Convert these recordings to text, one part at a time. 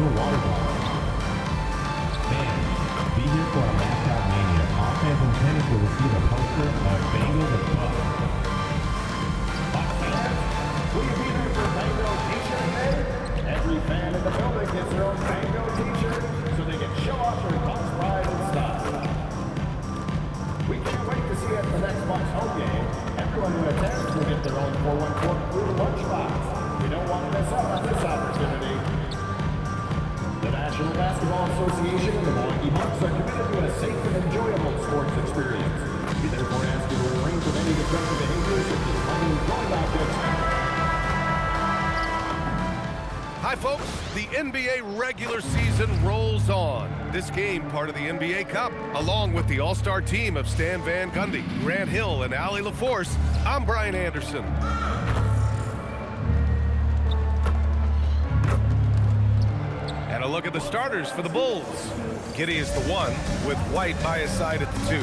little water bottle. Fans, be here for our mascot mania. All fans and tenants will receive a poster of Bango the Buck. Will you be there for Bango T-shirt day? Every fan in the building gets their own Bango T-shirt so they can show off their Bucks pride and style. We can't wait to see you at the next Bucks home game. Everyone who attends will get their own 414 Crew lunchbox. You don't want to miss out on this opportunity. The National Basketball Association and the Milwaukee Bucks are committed to a safe and enjoyable sports experience. We therefore ask you to refrain from any destructive behaviors such as playing throwing objects. Hi, folks. The NBA regular season rolls on. This game, part of the NBA Cup, along with the all-star team of Stan Van Gundy, Grant Hill, and Allie LaForce, I'm Brian Anderson. And a look at the starters for the Bulls. Giddey is the 1, with White by his side at the 2.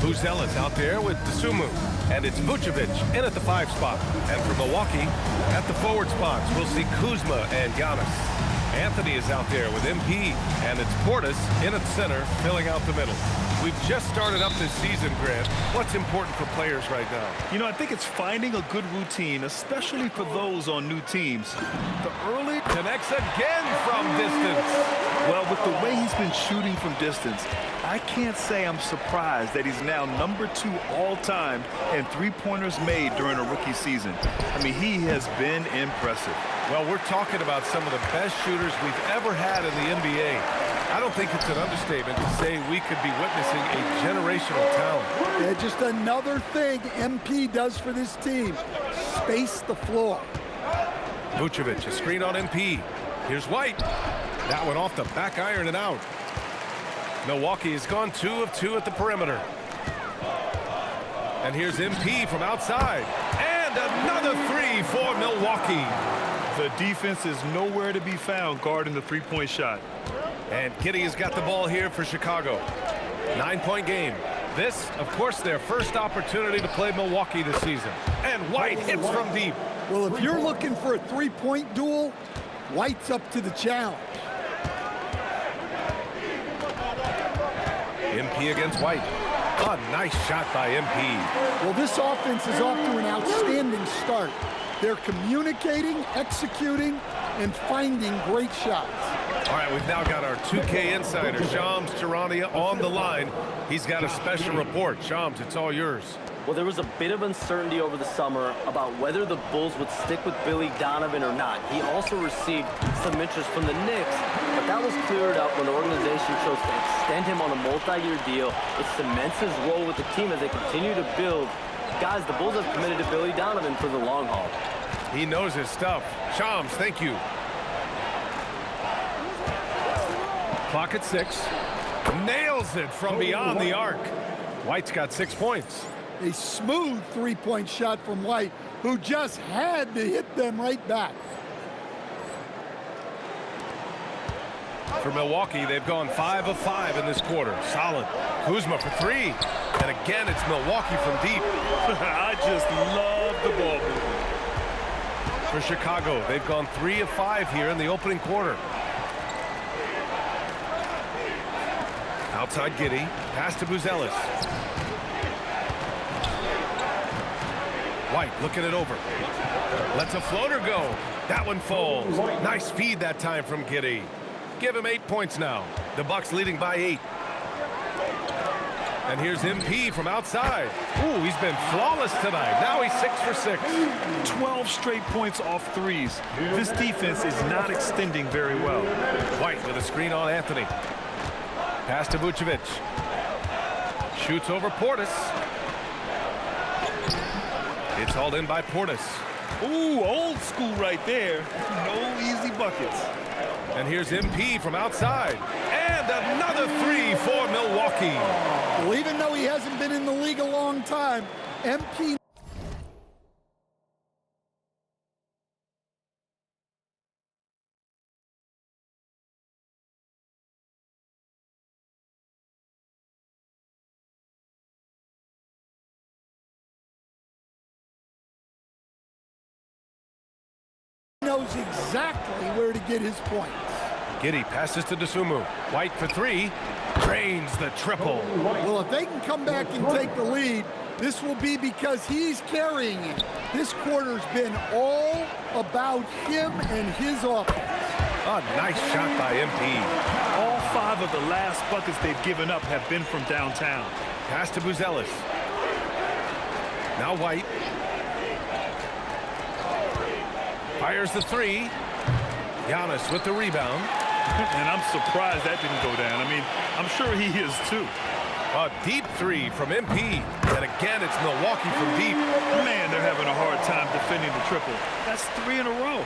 Buzelis out there with Dosunmu. And it's Vucevic in at the 5 spot. And for Milwaukee, at the forward spots, we'll see Kuzma and Giannis. Anthony is out there with MP, and it's Portis in at center, filling out the middle. We've just started up this season, Grant. What's important for players right now? You know, I think it's finding a good routine, especially for those on new teams. The early connects again from distance. Well, with the way he's been shooting from distance, I can't say I'm surprised that he's now number 2 all-time in three-pointers made during a rookie season. I mean, he has been impressive. Well, we're talking about some of the best shooters we've ever had in the NBA. I don't think it's an understatement to say we could be witnessing a generational talent. Yeah, just another thing MP does for this team, space the floor. Vucevic, a screen on MP. Here's White. That one off the back iron and out. Milwaukee has gone 2 of 2 at the perimeter. And here's MP from outside. And another 3 for Milwaukee. The defense is nowhere to be found guarding the three-point shot. And Giddey has got the ball here for Chicago. 9-point game. This, of course, their first opportunity to play Milwaukee this season. And White hits from deep. Well, if you're looking for a three-point duel, White's up to the challenge. MP against White. A nice shot by MP. Well, this offense is off to an outstanding start. They're communicating, executing, and finding great shots. All right, we've now got our 2K insider, Shams Charania, on the line. He's got a special report. Shams, it's all yours. Well, there was a bit of uncertainty over the summer about whether the Bulls would stick with Billy Donovan or not. He also received some interest from the Knicks, but that was cleared up when the organization chose to extend him on a multi-year deal. It cements his role with the team as they continue to build. Guys, the Bulls have committed to Billy Donovan for the long haul. He knows his stuff. Shams, thank you. Clock at 6. Nails it from beyond the arc. White's got 6 points. A smooth three-point shot from White, who just had to hit them right back. For Milwaukee, they've gone 5 of 5 in this quarter. Solid. Kuzma for 3. And again, it's Milwaukee from deep. I just love the ball movement. For Chicago, they've gone 3 of 5 here in the opening quarter. Outside Giddey. Pass to Buzelis. White looking it over. Lets a floater go. That one falls. Nice feed that time from Giddey. Give him 8 points now. The Bucks leading by 8. And here's MP from outside. Ooh, he's been flawless tonight. Now he's 6 for 6. 12 straight points off threes. This defense is not extending very well. White with a screen on Anthony. Pass to Vucevic. Shoots over Portis. It's hauled in by Portis. Ooh, old school right there. No easy buckets. And here's MP from outside. And another 3 for Milwaukee. Well, even though he hasn't been in the league a long time, MP knows exactly where to get his points. Giddey passes to Dosunmu. White for three. Drains the triple. Well, if they can come back and take the lead, this will be because he's carrying it. This quarter's been all about him and his offense. A nice shot by MP. All 5 of the last buckets they've given up have been from downtown. Pass to Buzelis. Now White. Fires the three. Giannis with the rebound. And I'm surprised that didn't go down. I mean, I'm sure he is too. A deep three from MP. And again, it's Milwaukee from deep. Man, they're having a hard time defending the triple. That's 3 in a row.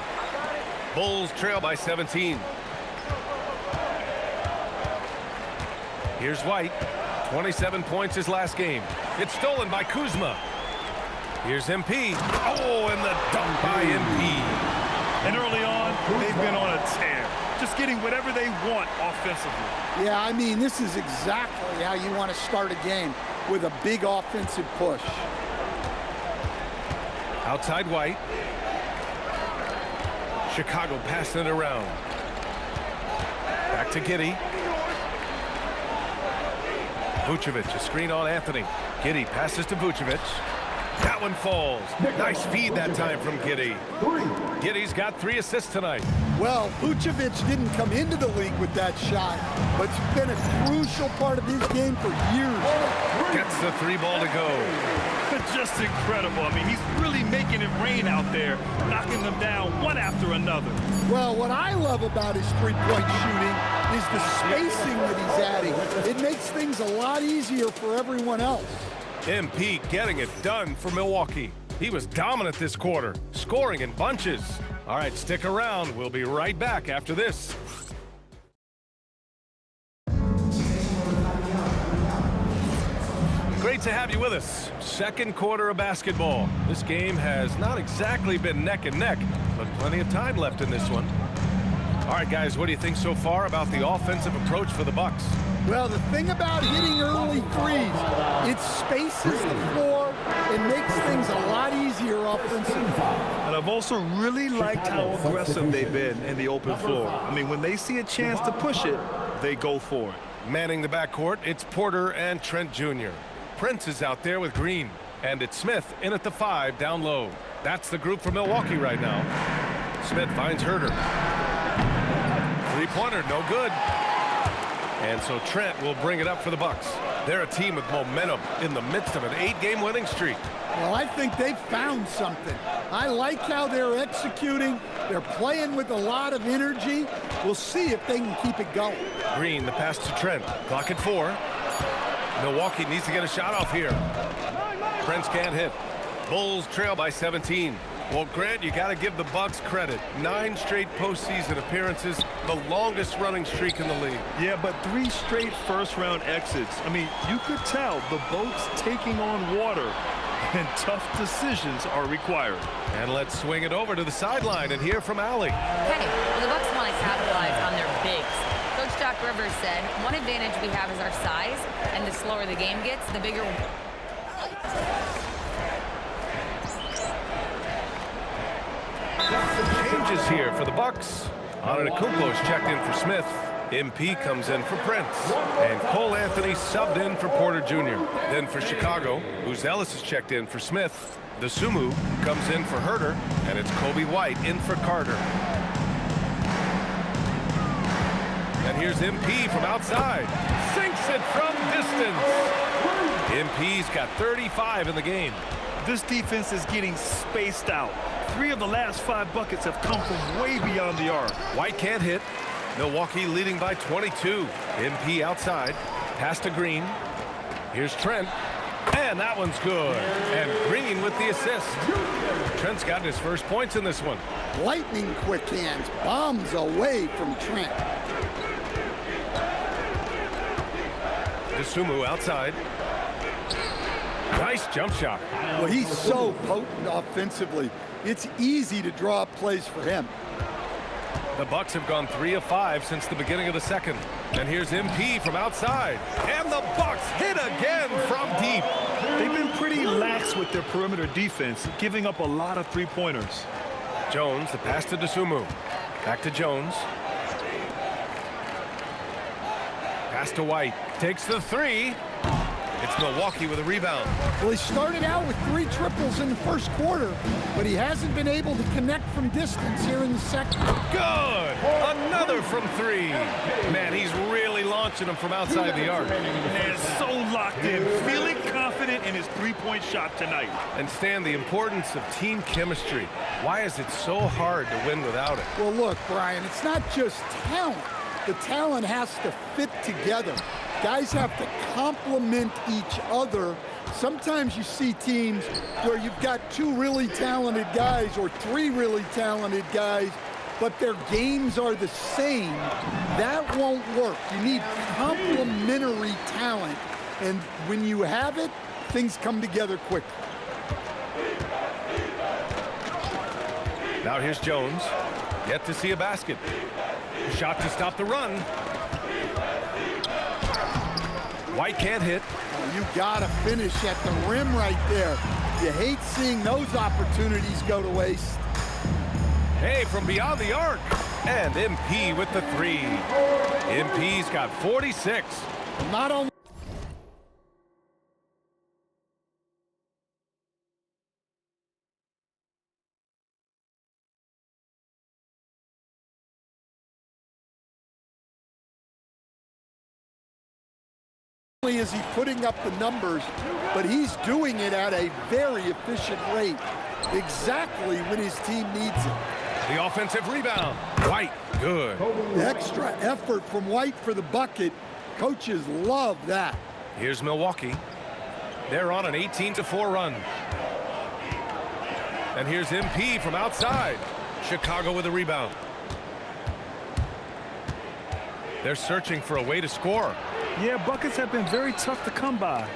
Bulls trail by 17. Here's White. 27 points his last game. It's stolen by Kuzma. Here's MP. Oh, and the dunk by MP. And early on, they've been on a tear. Just getting whatever they want offensively. Yeah, I mean, this is exactly how you want to start a game, with a big offensive push. Outside White. Chicago passing it around. Back to Giddey. Vucevic, a screen on Anthony. Giddey passes to Vucevic. That one falls. Nice feed that time from Giddey. Giddey's got 3 assists tonight. Well, Vucevic didn't come into the league with that shot, but it's been a crucial part of his game for years. Gets the 3 ball to go. Just incredible. I mean, he's really making it rain out there, knocking them down one after another. Well, what I love about his three-point shooting is the spacing that he's adding. It makes things a lot easier for everyone else. MP getting it done for Milwaukee. He was dominant this quarter, scoring in bunches. All right, stick around. We'll be right back after this. Great to have you with us. Second quarter of basketball. This game has not exactly been neck and neck, but plenty of time left in this one. All right, guys, what do you think so far about the offensive approach for the Bucks? Well, the thing about hitting early threes, it spaces the floor and makes things a lot easier offensively. And I've also really liked how aggressive they've been in the open floor. I mean, when they see a chance to push it, they go for it. Manning the backcourt, it's Porter and Trent Jr. Prince is out there with Green. And it's Smith in at the 5 down low. That's the group for Milwaukee right now. Smith finds Herter. Three-pointer, no good. And so Trent will bring it up for the Bucks. They're a team with momentum in the midst of an 8-game winning streak. Well, I think they've found something. I like how they're executing. They're playing with a lot of energy. We'll see if they can keep it going. Green, the pass to Trent. Clock at 4. Milwaukee needs to get a shot off here. Prince can't hit. Bulls trail by 17. Well, Grant, you got to give the Bucks credit. 9 straight postseason appearances, the longest running streak in the league. Yeah, but 3 straight first-round exits. I mean, you could tell the boat's taking on water, and tough decisions are required. And let's swing it over to the sideline and hear from Allie. Okay, well, the Bucks want to capitalize on their bigs. Coach Doc Rivers said, one advantage we have is our size, and the slower the game gets, the bigger... Changes here for the Bucks. Antetokounmpo's checked in for Smith. MP comes in for Prince. And Cole Anthony subbed in for Porter Jr. Then for Chicago, Buzelis is checked in for Smith. Dosunmu comes in for Herter. And it's Kobe White in for Carter. And here's MP from outside. Sinks it from distance. MP's got 35 in the game. This defense is getting spaced out. 3 of the last 5 buckets have come from way beyond the arc. White can't hit. Milwaukee leading by 22. MP outside. Pass to Green. Here's Trent. And that one's good. And Green with the assist. Trent's got his first points in this one. Lightning quick hands. Bombs away from Trent. Dosunmu outside. Nice jump shot. Well, he's so potent offensively. It's easy to draw up plays for him. The Bucks have gone 3 of 5 since the beginning of the second. And here's MP from outside. And the Bucks hit again from deep. They've been pretty lax with their perimeter defense, giving up a lot of three-pointers. Jones, the pass to Dosunmu. Back to Jones. Pass to White. Takes the three. It's Milwaukee with a rebound. Well, he started out with 3 triples in the first quarter, but he hasn't been able to connect from distance here in the second. Good! Another from 3. Man, he's really launching them from outside the arc. And so locked in, feeling confident in his three-point shot tonight. And Stan, the importance of team chemistry. Why is it so hard to win without it? Well, look, Brian, it's not just talent. The talent has to fit together. Guys have to complement each other. Sometimes you see teams where you've got 2 really talented guys or 3 really talented guys, but their games are the same. That won't work. You need complementary talent. And when you have it, things come together quickly. Now here's Jones. Yet to see a basket. Shot to stop the run. White can't hit. You gotta finish at the rim right there. You hate seeing those opportunities go to waste. Hey, from beyond the arc. And MP with the 3. MP's got 46. Not only is he putting up the numbers, but he's doing it at a very efficient rate, exactly when his team needs it. The offensive rebound. White, good. Extra effort from White for the bucket. Coaches love that. Here's Milwaukee. They're on an 18-4 run. And here's MP from outside. Chicago with a rebound. They're searching for a way to score. Yeah, buckets have been very tough to come by.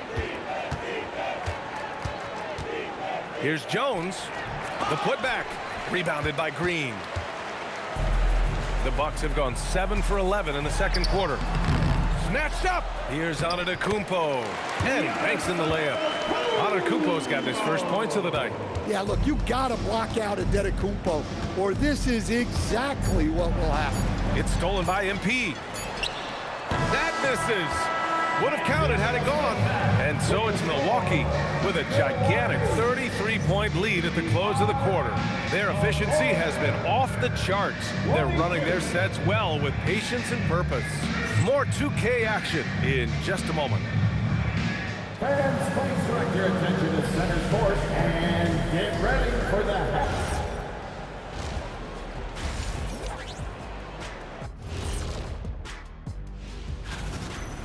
Here's Jones. The putback. Rebounded by Green. The Bucks have gone 7 for 11 in the second quarter. Snatched up. Here's Antetokounmpo. And banks in the layup. Antetokounmpo's got his first points of the night. Yeah, look, you gotta block out Antetokounmpo, or this is exactly what will happen. It's stolen by MP. That misses. Would have counted had it gone. And so it's Milwaukee with a gigantic 33-point lead at the close of the quarter. Their efficiency has been off the charts. They're running their sets well with patience and purpose. More 2K action in just a moment. Fans, please direct your attention to center court and get ready for the half.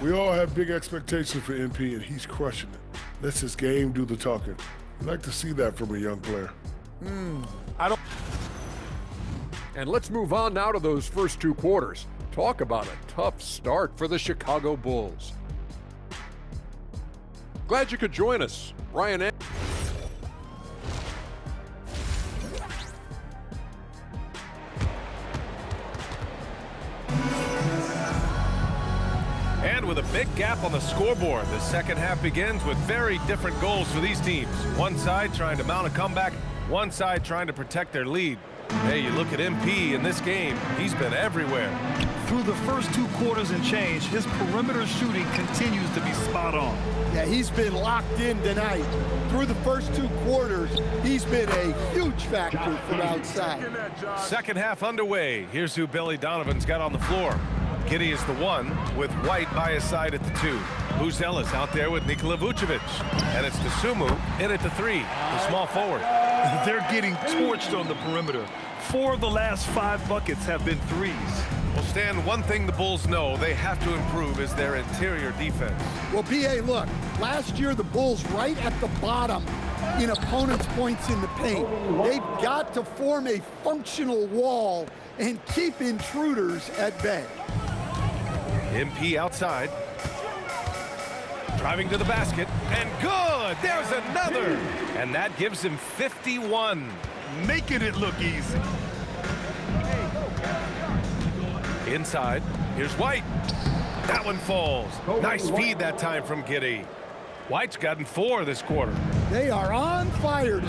We all have big expectations for MP, and he's crushing it. Lets his game do the talking. We'd like to see that from a young player. And let's move on now to those first 2 quarters. Talk about a tough start for the Chicago Bulls. Glad you could join us. Brian And with a big gap on the scoreboard, the second half begins with very different goals for these teams. One side trying to mount a comeback, one side trying to protect their lead. Hey, you look at MP in this game, he's been everywhere. Through the first 2 quarters and change, his perimeter shooting continues to be spot on. Yeah, he's been locked in tonight. Through the first 2 quarters, he's been a huge factor from outside. Second half underway. Here's who Billy Donovan's got on the floor. Giddey is the 1 with White by his side at the 2. Buzelis out there with Nikola Vucevic. And it's Dosunmu in at the 3, the small forward. They're getting torched on the perimeter. 4 of the last 5 buckets have been threes. Well, Stan, one thing the Bulls know they have to improve is their interior defense. Well, B.A., look, last year the Bulls right at the bottom in opponents' points in the paint. They've got to form a functional wall and keep intruders at bay. MP outside. Driving to the basket. And good! There's another! And that gives him 51. Making it look easy. Inside. Here's White. That one falls. Nice feed that time from Giddey. White's gotten 4 this quarter. They are on fire.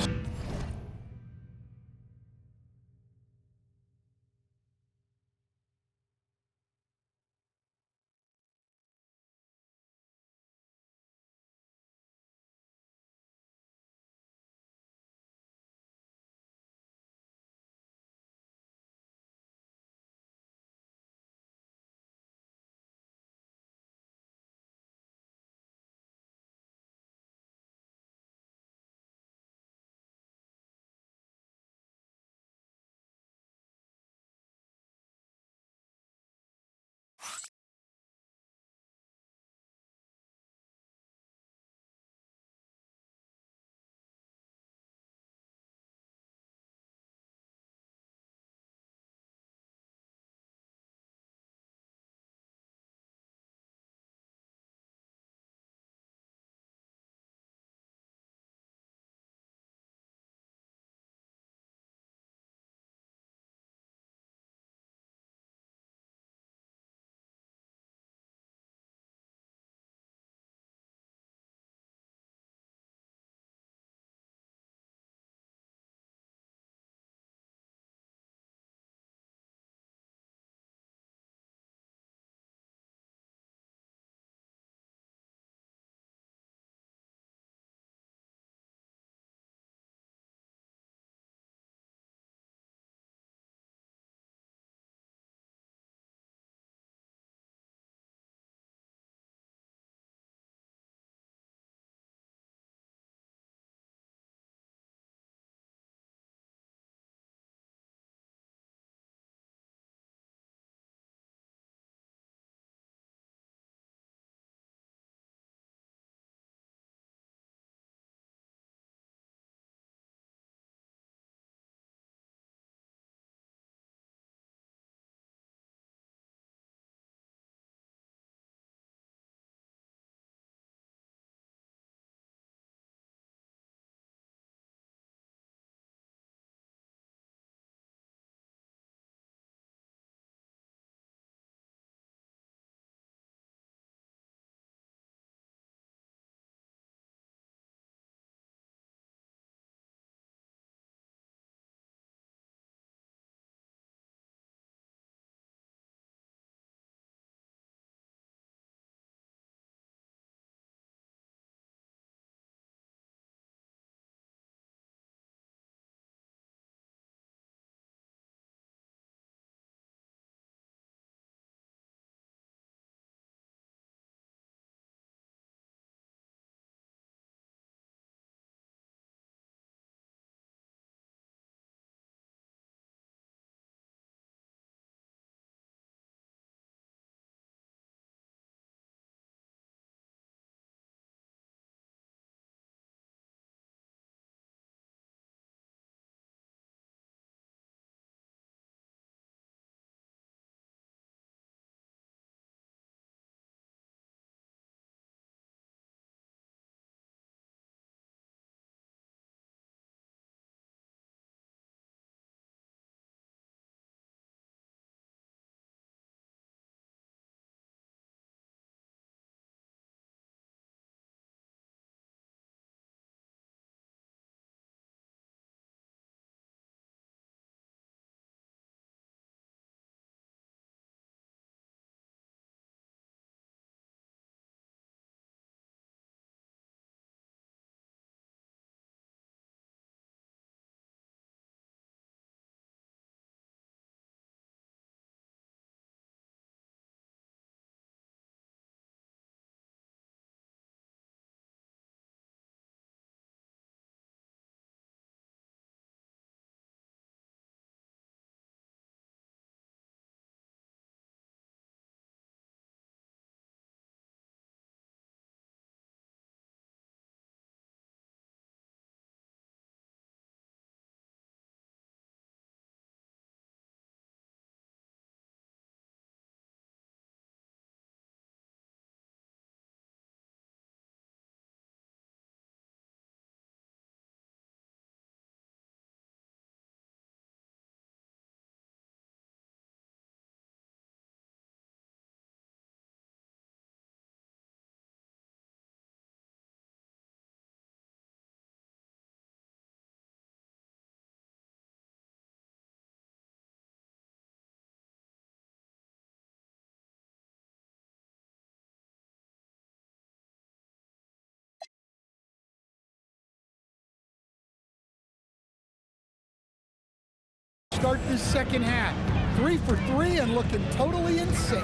start this second half. 3 for 3 and looking totally insane.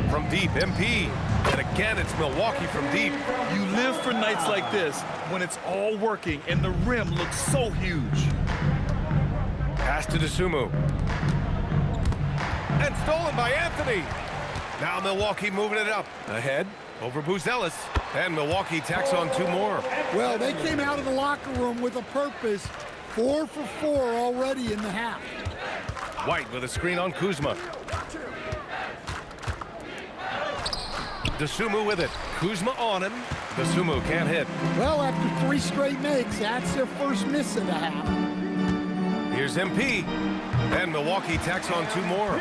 From deep, MP. And again, it's Milwaukee from deep. You live for nights like this when it's all working and the rim looks so huge. Pass to Dosunmu. And stolen by Anthony. Now Milwaukee moving it up. Ahead over Buzelis. And Milwaukee tacks on 2 more. Well, they came out of the locker room with a purpose. 4 for 4 already in the half. White with a screen on Kuzma. Dosunmu with it. Kuzma on him. Dosunmu can't hit. Well, after 3 straight makes, that's their first miss of the half. Here's MP. And Milwaukee tacks on 2 more.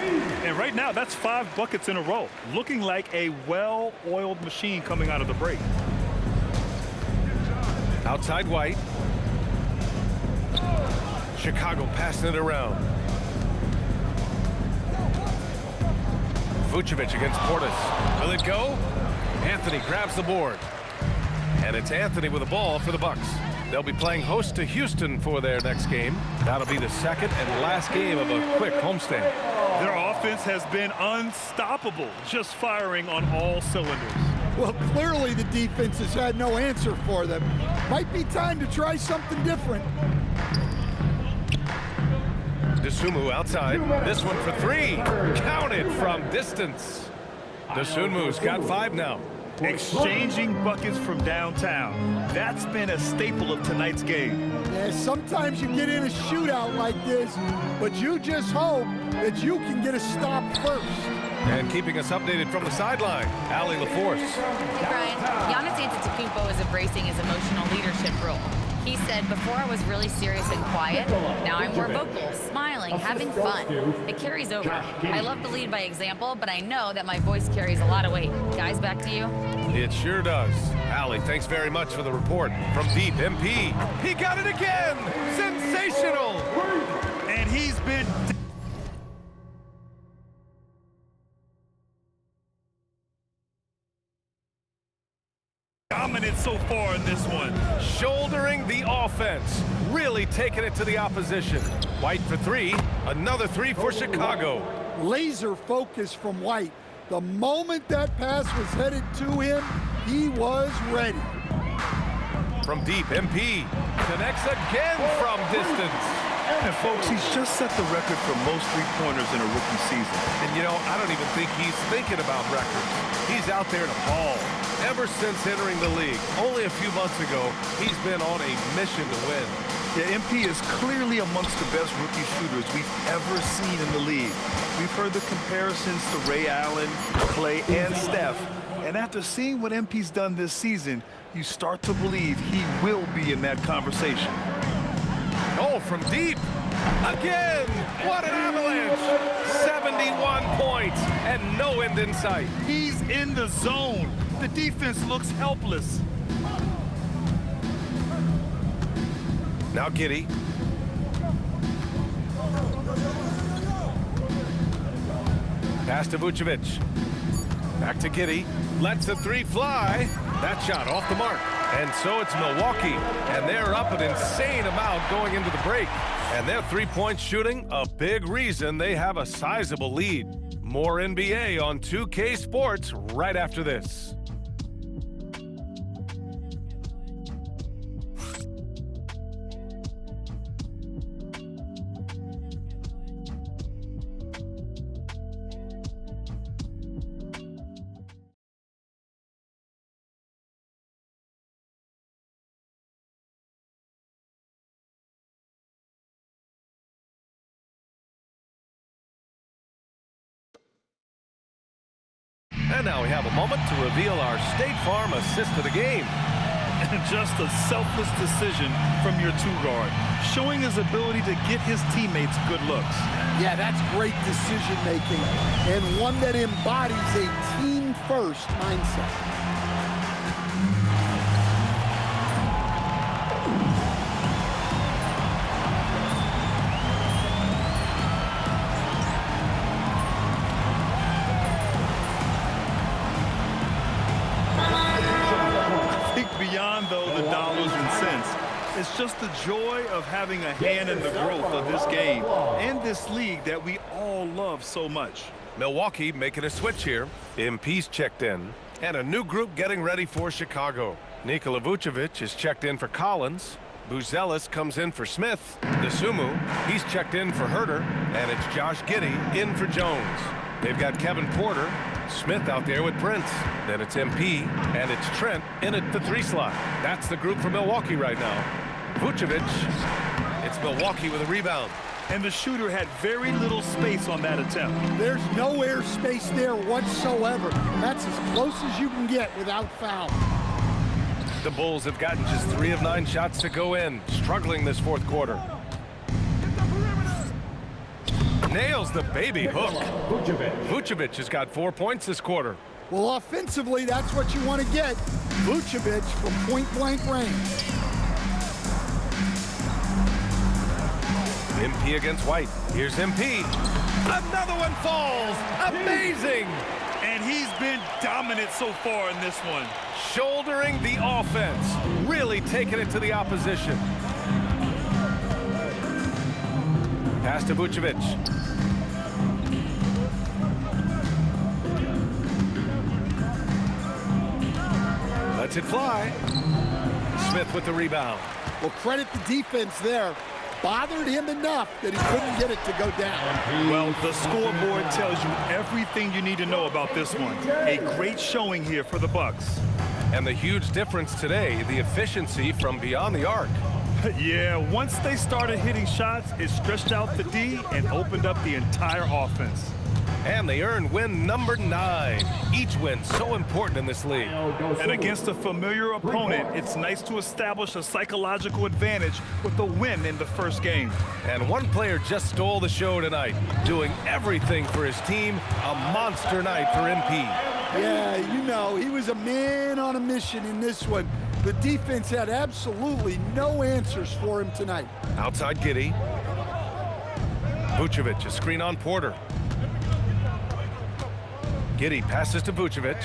And right now, that's 5 buckets in a row. Looking like a well-oiled machine coming out of the break. Outside White. Chicago passing it around. Vucevic against Portis. Will it go? Anthony grabs the board. And it's Anthony with the ball for the Bucks. They'll be playing host to Houston for their next game. That'll be the second and last game of a quick homestand. Their offense has been unstoppable, just firing on all cylinders. Well, clearly the defense has had no answer for them. Might be time to try something different. Dosunmu outside. This one for 3. Counted from distance. Dosunmu's got 5 now. Exchanging buckets from downtown. That's been a staple of tonight's game. Yeah, sometimes you get in a shootout like this, but you just hope that you can get a stop first. And keeping us updated from the sideline, Allie LaForce. Hey, Brian. Giannis Antetokounmpo is embracing his emotional leadership role. He said, before I was really serious and quiet, now I'm more vocal, smiling, having fun. It carries over. I love to lead by example, but I know that my voice carries a lot of weight. Guys, back to you. It sure does. Allie, thanks very much for the report. From deep, MP. He got it again! Sensational! And he's been... dominant so far in this one. Shouldering the offense. Really taking it to the opposition. White for 3. Another 3 for Chicago. Laser focus from White. The moment that pass was headed to him, he was ready. From deep, MP. Connects again from distance. And folks, he's just set the record for most 3-pointers in a rookie season. And you know, I don't even think he's thinking about records. He's out there to ball. Ever since entering the league, only a few months ago, he's been on a mission to win. Yeah, MP is clearly amongst the best rookie shooters we've ever seen in the league. We've heard the comparisons to Ray Allen, Clay, and Steph. And after seeing what MP's done this season, you start to believe he will be in that conversation. Oh, from deep. Again! What an avalanche! 71 points and no end in sight. He's in the zone. The defense looks helpless. Now Giddey. Pass to Vucevic. Back to Giddey. Lets the 3 fly. That shot off the mark. And so it's Milwaukee. And they're up an insane amount going into the break. And their 3-point shooting, a big reason they have a sizable lead. More NBA on 2K Sports right after this. And now we have a moment to reveal our State Farm assist of the game. And just a selfless decision from your 2-guard, showing his ability to get his teammates good looks. Yeah, that's great decision making and one that embodies a team-first mindset. Beyond, though, the dollars and cents, It's just the joy of having a hand in the growth of this game and this league that we all love so much. Milwaukee making a switch here. MP's checked in. And a new group getting ready for Chicago. Nikola Vucevic is checked in for Collins. Buzelis comes in for Smith. Dosunmu, he's checked in for Herter. And it's Josh Giddey in for Jones. They've got Kevin Porter, Smith out there with Prince. Then it's MP, and it's Trent in at the 3 slot. That's the group for Milwaukee right now. Vucevic, it's Milwaukee with a rebound. And the shooter had very little space on that attempt. There's no air space there whatsoever. That's as close as you can get without foul. The Bulls have gotten just 3 of 9 shots to go in, struggling this 4th quarter. Nails the baby hook. Vucevic has got 4 points this quarter. Well, offensively, that's what you want to get. Vucevic from point-blank range. MP against White. Here's MP. Another one falls. Amazing. And he's been dominant so far in this one. Shouldering the offense. Really taking it to the opposition. Pass to Vucevic. Lets it fly. Smith with the rebound. Well, credit the defense there. Bothered him enough that he couldn't get it to go down. Well, the scoreboard tells you everything you need to know about this one. A great showing here for the Bucks. And the huge difference today, the efficiency from beyond the arc. Yeah, once they started hitting shots, it stretched out the D and opened up the entire offense. And they earned win number 9. Each win so important in this league. And against a familiar opponent, it's nice to establish a psychological advantage with a win in the first game. And one player just stole the show tonight, doing everything for his team. A monster night for MP. Yeah, you know, he was a man on a mission in this one. The defense had absolutely no answers for him tonight. Outside Giddey. Vucevic, a screen on Porter. Giddey passes to Vucevic.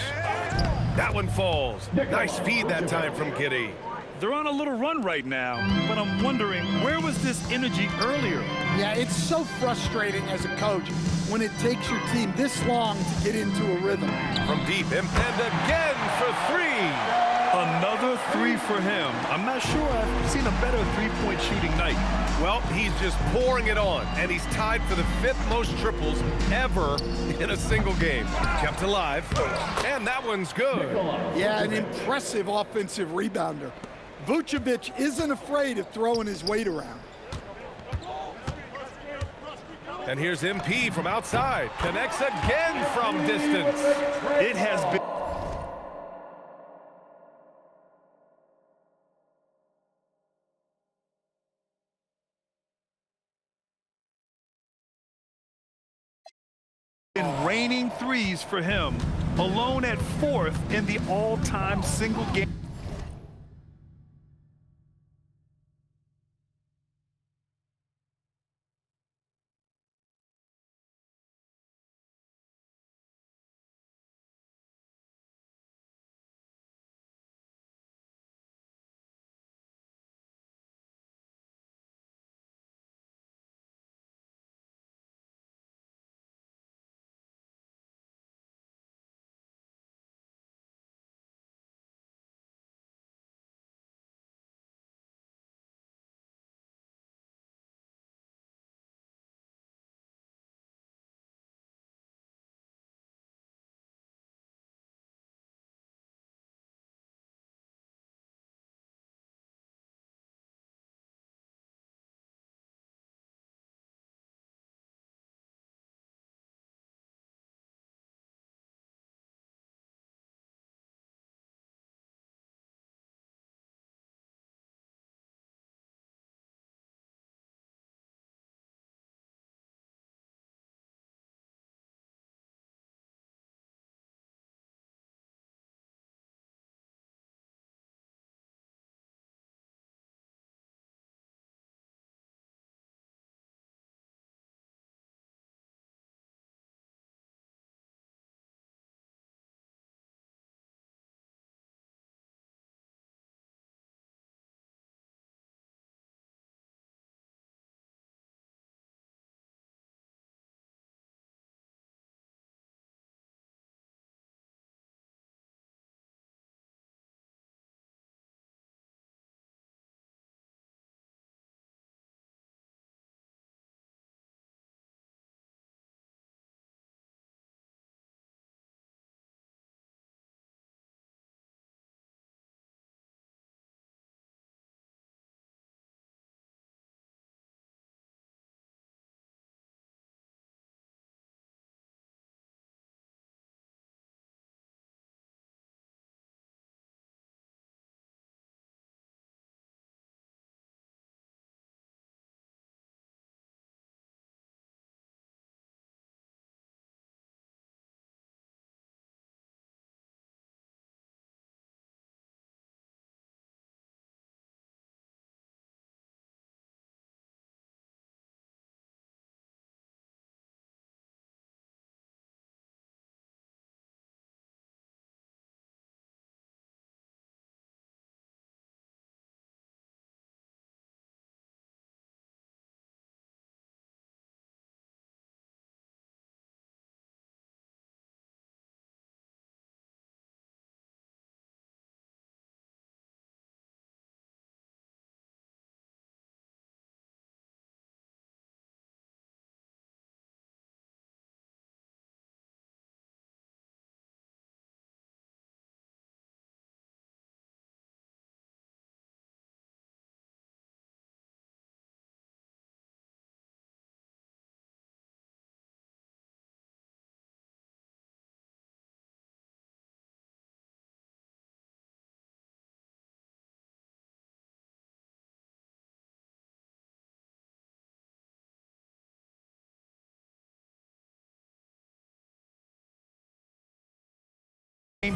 That one falls. Nice feed that time from Giddey. They're on a little run right now, but I'm wondering, where was this energy earlier? Yeah, it's so frustrating as a coach when it takes your team this long to get into a rhythm. From deep, and again for 3. Another 3 for him. I'm not sure I've seen a better three-point shooting night. Well, he's just pouring it on, and he's tied for the 5th most triples ever in a single game. Kept alive, and that one's good. Yeah, an impressive offensive rebounder. Vucevic isn't afraid of throwing his weight around. And here's MP from outside. Connects again from distance. It has been raining threes for him, alone at 4th in the all-time single game.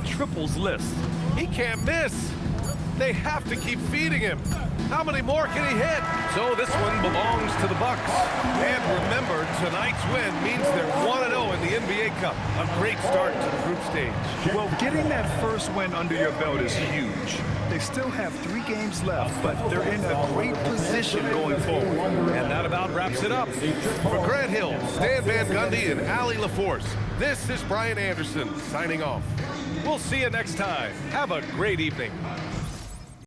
triples list. He can't miss. They have to keep feeding him. How many more can he hit? So this one belongs to the Bucks. And remember, tonight's win means they're 1-0 in the NBA Cup. A great start to the group stage. Well, getting that first win under your belt is huge. They still have 3 games left, but they're in a great position going forward. And that about wraps it up. For Grant Hill, Stan Van Gundy, and Allie LaForce, this is Brian Anderson signing off. We'll see you next time. Have a great evening.